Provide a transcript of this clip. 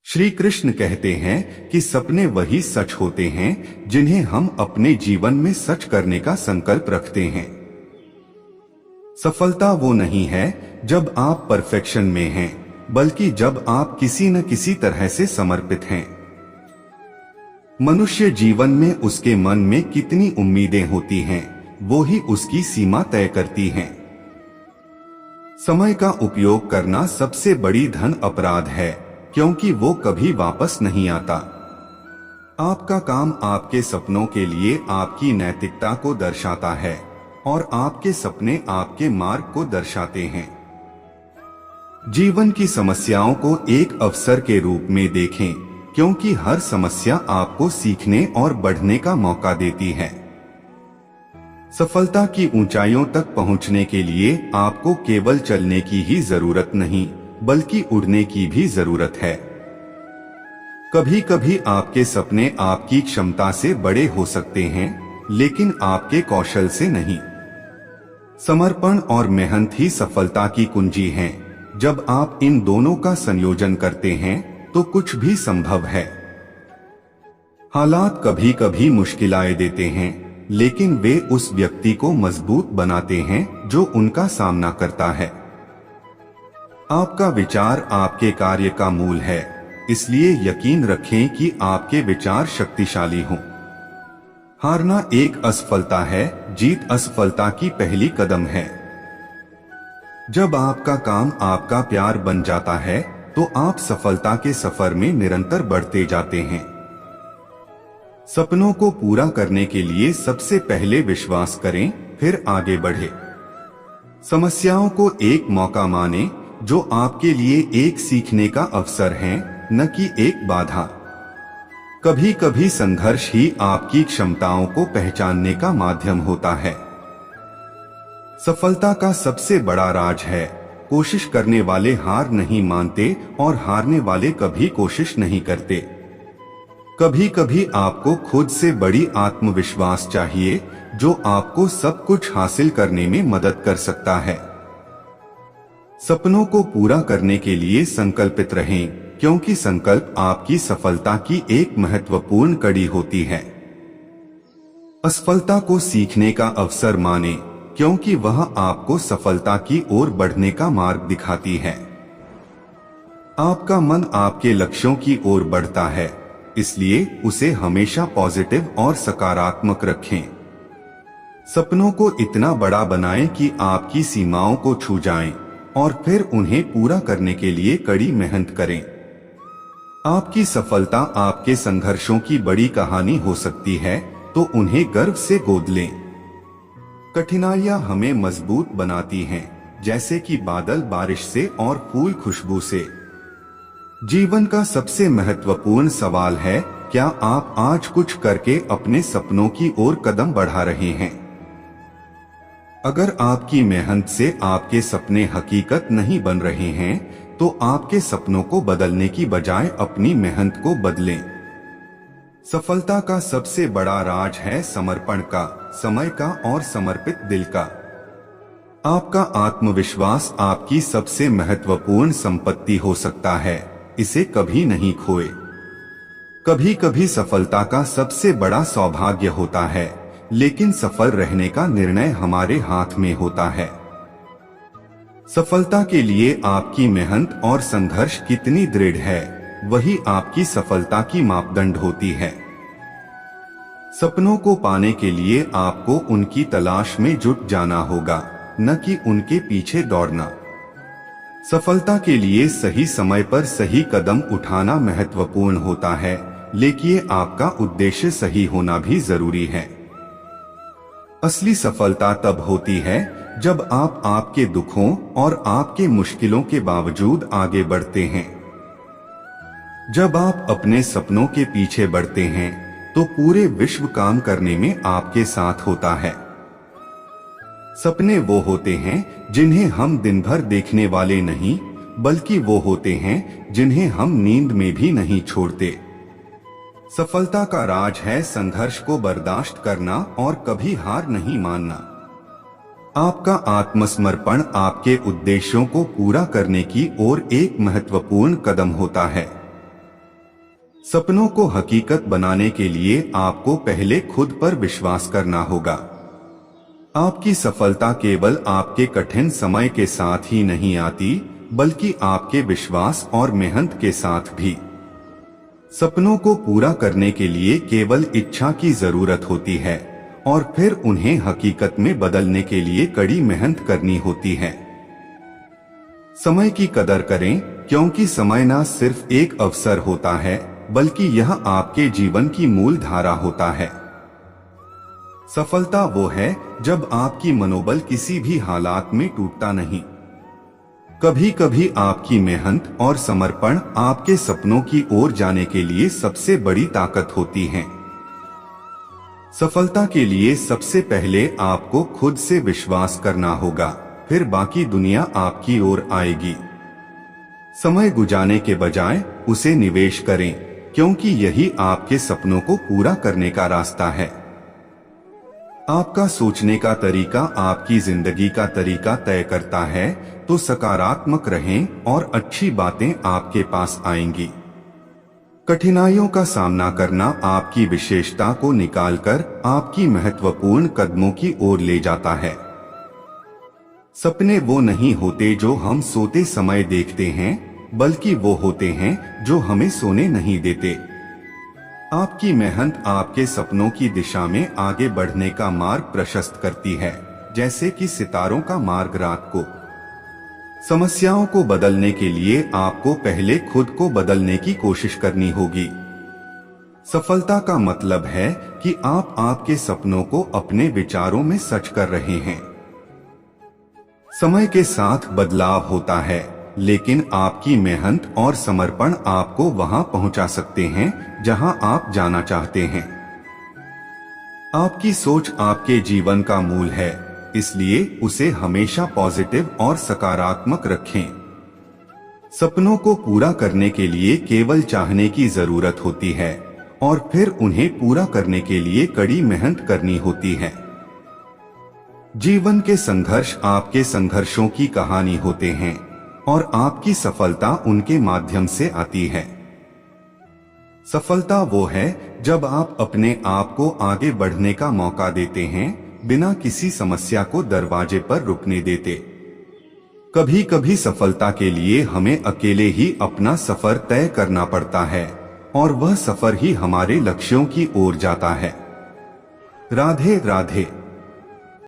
श्री कृष्ण कहते हैं कि सपने वही सच होते हैं जिन्हें हम अपने जीवन में सच करने का संकल्प रखते हैं। सफलता वो नहीं है जब आप परफेक्शन में हैं, बल्कि जब आप किसी न किसी तरह से समर्पित हैं। मनुष्य जीवन में उसके मन में कितनी उम्मीदें होती हैं, वो ही उसकी सीमा तय करती हैं। समय का उपयोग करना सबसे बड़ी धन अपराध है, क्योंकि वो कभी वापस नहीं आता। आपका काम आपके सपनों के लिए आपकी नैतिकता को दर्शाता है और आपके सपने आपके मार्ग को दर्शाते हैं। जीवन की समस्याओं को एक अवसर के रूप में देखें, क्योंकि हर समस्या आपको सीखने और बढ़ने का मौका देती है। सफलता की ऊंचाइयों तक पहुंचने के लिए आपको केवल चलने की ही जरूरत नहीं, बल्कि उड़ने की भी जरूरत है। कभी कभी आपके सपने आपकी क्षमता से बड़े हो सकते हैं, लेकिन आपके कौशल से नहीं। समर्पण और मेहनत ही सफलता की कुंजी हैं। जब आप इन दोनों का संयोजन करते हैं तो कुछ भी संभव है। हालात कभी कभी मुश्किलें देते हैं, लेकिन वे उस व्यक्ति को मजबूत बनाते हैं जो उनका सामना करता है। आपका विचार आपके कार्य का मूल है, इसलिए यकीन रखें कि आपके विचार शक्तिशाली हों। हारना एक असफलता है, जीत असफलता की पहली कदम है। जब आपका काम आपका प्यार बन जाता है तो आप सफलता के सफर में निरंतर बढ़ते जाते हैं। सपनों को पूरा करने के लिए सबसे पहले विश्वास करें, फिर आगे बढ़े। समस्याओं को एक मौका माने जो आपके लिए एक सीखने का अवसर है, न कि एक बाधा। कभी कभी संघर्ष ही आपकी क्षमताओं को पहचानने का माध्यम होता है। सफलता का सबसे बड़ा राज है, कोशिश करने वाले हार नहीं मानते और हारने वाले कभी कोशिश नहीं करते। कभी कभी आपको खुद से बड़ी आत्मविश्वास चाहिए, जो आपको सब कुछ हासिल करने में मदद कर सकता है। सपनों को पूरा करने के लिए संकल्पित रहें, क्योंकि संकल्प आपकी सफलता की एक महत्वपूर्ण कड़ी होती है। असफलता को सीखने का अवसर माने, क्योंकि वह आपको सफलता की ओर बढ़ने का मार्ग दिखाती है। आपका मन आपके लक्ष्यों की ओर बढ़ता है, इसलिए उसे हमेशा पॉजिटिव और सकारात्मक रखें। सपनों को इतना बड़ा बनाएं कि आपकी सीमाओं को छू जाएं और फिर उन्हें पूरा करने के लिए कड़ी मेहनत करें। आपकी सफलता आपके संघर्षों की बड़ी कहानी हो सकती है, तो उन्हें गर्व से गोद लें। कठिनाइयां हमें मजबूत बनाती हैं, जैसे कि बादल बारिश से और फूल खुशबू से। जीवन का सबसे महत्वपूर्ण सवाल है, क्या आप आज कुछ करके अपने सपनों की ओर कदम बढ़ा रहे हैं? अगर आपकी मेहनत से आपके सपने हकीकत नहीं बन रहे हैं, तो आपके सपनों को बदलने की बजाय अपनी मेहनत को बदलें। सफलता का सबसे बड़ा राज है समर्पण का, समय का और समर्पित दिल का। आपका आत्मविश्वास आपकी सबसे महत्वपूर्ण संपत्ति हो सकता है, इसे कभी नहीं खोए। कभी कभी सफलता का सबसे बड़ा सौभाग्य होता है, लेकिन सफल रहने का निर्णय हमारे हाथ में होता है। सफलता के लिए आपकी मेहनत और संघर्ष कितनी दृढ़ है, वही आपकी सफलता की मापदंड होती है। सपनों को पाने के लिए आपको उनकी तलाश में जुट जाना होगा, न कि उनके पीछे दौड़ना। सफलता के लिए सही समय पर सही कदम उठाना महत्वपूर्ण होता है, लेकिन आपका उद्देश्य सही होना भी जरूरी है। असली सफलता तब होती है जब आप आपके दुखों और आपके मुश्किलों के बावजूद आगे बढ़ते हैं। जब आप अपने सपनों के पीछे बढ़ते हैं, तो पूरे विश्व काम करने में आपके साथ होता है। सपने वो होते हैं जिन्हें हम दिन भर देखने वाले नहीं, बल्कि वो होते हैं जिन्हें हम नींद में भी नहीं छोड़ते। सफलता का राज है संघर्ष को बर्दाश्त करना और कभी हार नहीं मानना। आपका आत्मसमर्पण आपके उद्देश्यों को पूरा करने की ओर एक महत्वपूर्ण कदम होता है। सपनों को हकीकत बनाने के लिए आपको पहले खुद पर विश्वास करना होगा। आपकी सफलता केवल आपके कठिन समय के साथ ही नहीं आती, बल्कि आपके विश्वास और मेहनत के साथ भी। सपनों को पूरा करने के लिए केवल इच्छा की जरूरत होती है और फिर उन्हें हकीकत में बदलने के लिए कड़ी मेहनत करनी होती है। समय की कदर करें, क्योंकि समय न सिर्फ एक अवसर होता है, बल्कि यह आपके जीवन की मूल धारा होता है। सफलता वो है जब आपकी मनोबल किसी भी हालात में टूटता नहीं। कभी कभी आपकी मेहनत और समर्पण आपके सपनों की ओर जाने के लिए सबसे बड़ी ताकत होती है। सफलता के लिए सबसे पहले आपको खुद से विश्वास करना होगा, फिर बाकी दुनिया आपकी ओर आएगी। समय गुजारने के बजाय उसे निवेश करें, क्योंकि यही आपके सपनों को पूरा करने का रास्ता है। आपका सोचने का तरीका आपकी जिंदगी का तरीका तय करता है, तो सकारात्मक रहें और अच्छी बातें आपके पास आएंगी। कठिनाइयों का सामना करना आपकी विशेषता को निकालकर आपकी महत्वपूर्ण कदमों की ओर ले जाता है। सपने वो नहीं होते जो हम सोते समय देखते हैं, बल्कि वो होते हैं जो हमें सोने नहीं देते। आपकी मेहनत आपके सपनों की दिशा में आगे बढ़ने का मार्ग प्रशस्त करती है, जैसे कि सितारों का मार्ग रात को। समस्याओं को बदलने के लिए आपको पहले खुद को बदलने की कोशिश करनी होगी। सफलता का मतलब है कि आप आपके सपनों को अपने विचारों में सच कर रहे हैं। समय के साथ बदलाव होता है, लेकिन आपकी मेहनत और समर्पण आपको वहां पहुंचा सकते हैं जहां आप जाना चाहते हैं। आपकी सोच आपके जीवन का मूल है, इसलिए उसे हमेशा पॉजिटिव और सकारात्मक रखें। सपनों को पूरा करने के लिए केवल चाहने की जरूरत होती है और फिर उन्हें पूरा करने के लिए कड़ी मेहनत करनी होती है। जीवन के संघर्ष आपके संघर्षों की कहानी होते हैं और आपकी सफलता उनके माध्यम से आती है। सफलता वो है जब आप अपने आप को आगे बढ़ने का मौका देते हैं, बिना किसी समस्या को दरवाजे पर रुकने देते। कभी कभी सफलता के लिए हमें अकेले ही अपना सफर तय करना पड़ता है और वह सफर ही हमारे लक्ष्यों की ओर जाता है। राधे राधे।